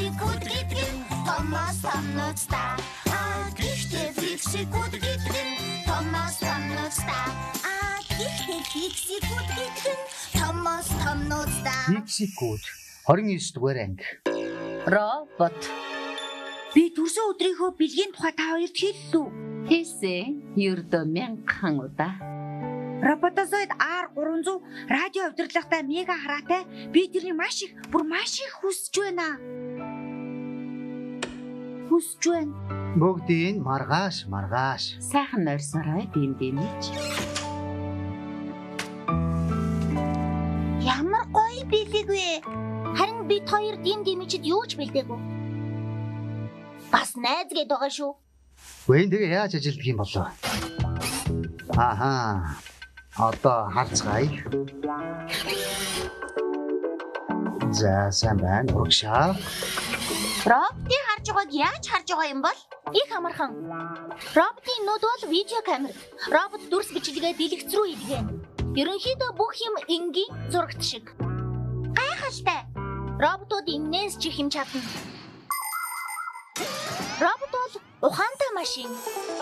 фиксикүүд гэдэг нь томоос томнуудтай. Гэхдээ фиксикүүд гэдэг нь томоос томнуудтай. Гэхдээ фиксикүүд гэдэг нь томоос томнуудтай. Фиксикүүд 29 дугаар анги. Робот. Би төрсөн өдрийнхөө бэлгийн тухай та хоёрт хэллүү. Хэлсэн. Ердөө 1000 удаа. Роботозоид R300 радио удирдлагатай мега хараатай. Би тэрний маш их хүсэж байна. Бүгдийн маргааш. Сайхан нойрсорой дэмдэмэж. Ямар гоё бэлэг вэ? Харин бид хоёр дэмдэмэчэд юу ч бэлдээгүй. Бас найз гээд байгаа шүү. Вэ тэгээ яаж ажилддаг юм болов? Ахаа. Одоо харцгаая. За сайн байна. Урагшаа. Роботыг харж байгааг яаж харж байгаа юм бол? Их амархан. Роботын нүд бол видео камер. Робот дүрс бичлэгээ дэлгэц рүү илгээнэ. Ерөнхийдөө бүх юм энгийн зурагт шиг. Гайхалтай. Роботууд энээс ч их юм чадна. Робот бол ухаантай машин.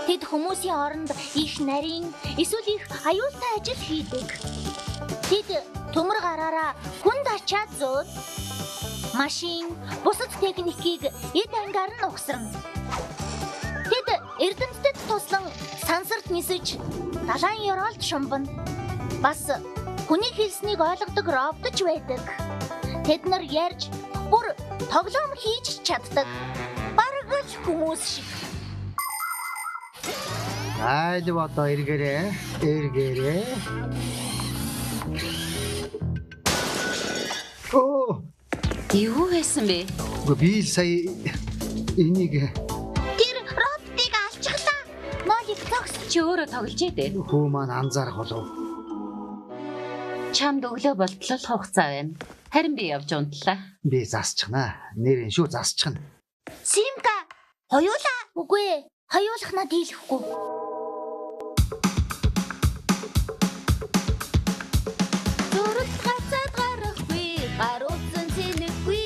Тэд хүмүүсийн оронд их нарийн эсвэл их аюултай ажил хийдэг. Тэд төмөр гараараа хүнд ачаад зөөд машин бусад техникийг эд ангаар нь угсарна. Тэд эрдэмтэд туслан сансарт нисэж далайн ёроолд шумбана. Бас хүний хэлснийг ойлгодог робот ч байдаг. Тэд нар ярьж бүр тоглоом хийж чаддаг. Бараг л хүмүүс шиг. Айд одоо эргээрээ. Оо, Юу хийсэн бэ? би сая энийг Тэр роботыг алчглаа. Молик зогс. Чи өөрөө тоглож дээ. хөө маань анзаарах болов. Чамд өглөө болтлол хугацаа байна. Харин би явж унтлаа. Би засчихнаа. Нэрэн шүү засчихна. Симка, хоёулаа. Үгүй ээ, хоёулахнаа дийлэхгүй. Зураг гацаад гарахгүй, гар утсан сэнэхгүй.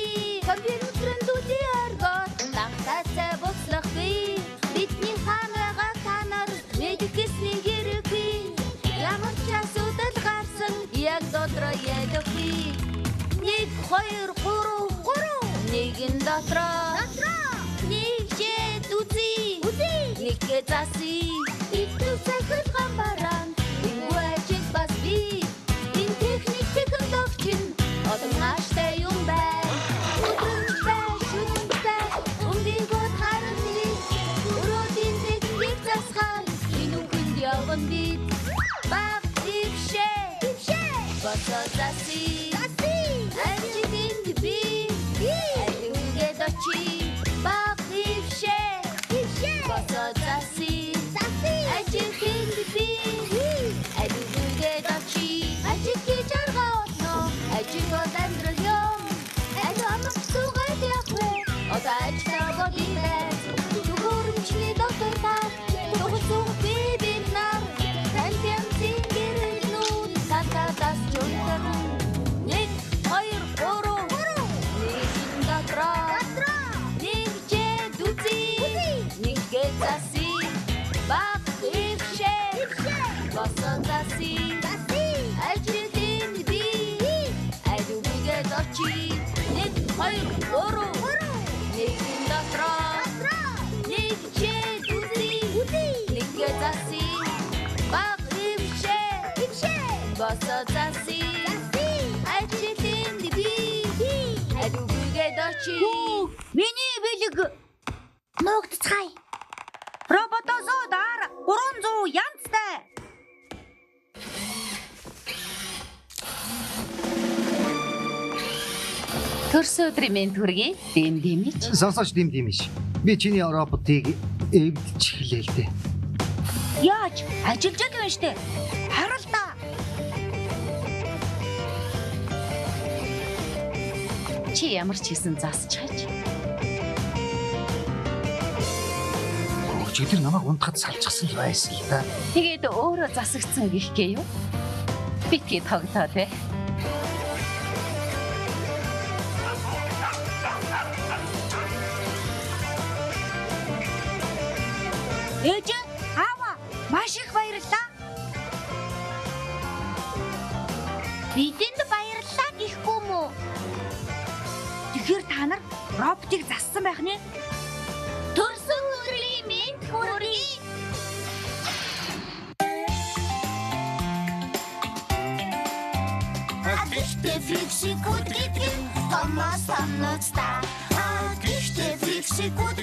Компьютерын дүүлийн аргоор тагтаасаа буцлахгүй. Бидний хамаага танаар мэдгэсний хэрэггүй. Ямар ч асуудал гарсан, яг дотроо ялахгүй. 1 2 3 нэгэн дотроо. Нэгжээд үзье. Нэгэ засий. Итгэв захил гамбаран. Инგვэжид бас би. Энэ техник технологич нь одоо нааштай юм байна. Шүнтэй. Өмдийгөө харны. Өрөөдийн техник засгаар. Энэ үгэнд явган бид. Баг ившээ. Босоо засий. Ажигэнд би. Ажигэд очи. Баг ившээ. Босоо засий. Ажигэнд би. Ажигэд очи. Ажигэд жаргаа отно. Ажигэд амьдрал юм. Амх сугаад явах. Одоо ажлаа бие. Түгөрмчний доктор та. Тогсоо би бид нар. Тантям сингэрнүүд. Тататас жуултар. 1 2 3 нэгэн дотроо. Нэгжээд үзье. Нэгэ засий. Баг ившээ. Босоо засий. Ажигэнд би. Ажигэд очи. 1 2 3 нэгэн дотроо. Нэгжээд үзье. Нэгэ засий. Баг ившээ. Босоо засий. Ажигэнд би. Ажигэд очи. Миний бэлэг Ногдцгай. роботозод R300 янзтай. Төрсөн өдрийн мэнд хүргэе. Дэмдэмэж. Сонсооч дэмдэмэж. Би чиний роботыг эвдэж эхлэе л дээ. Яаж? Ажиллаж байгаа юм штэ. Харал та. Чи ямар ч хийсэн засчихаач. Өчигдөр намайг унтахад салчихсан л байсан л да. Тэгээд өөрөө засагдсан гихгээ юу? Битгий тоглоо те. Ээж, аава, маш их баярлалаа. Бидэнд баярлалаа гэхгүй мүү? Тэгэхээр та нар роботыг зассан байх нэ? Төрсөн өдрийн мэнд хүргэе. Гэхдээ фиксикүүд гэдэг нь томоос томнооцтой. Гэхдээ фиксикүүд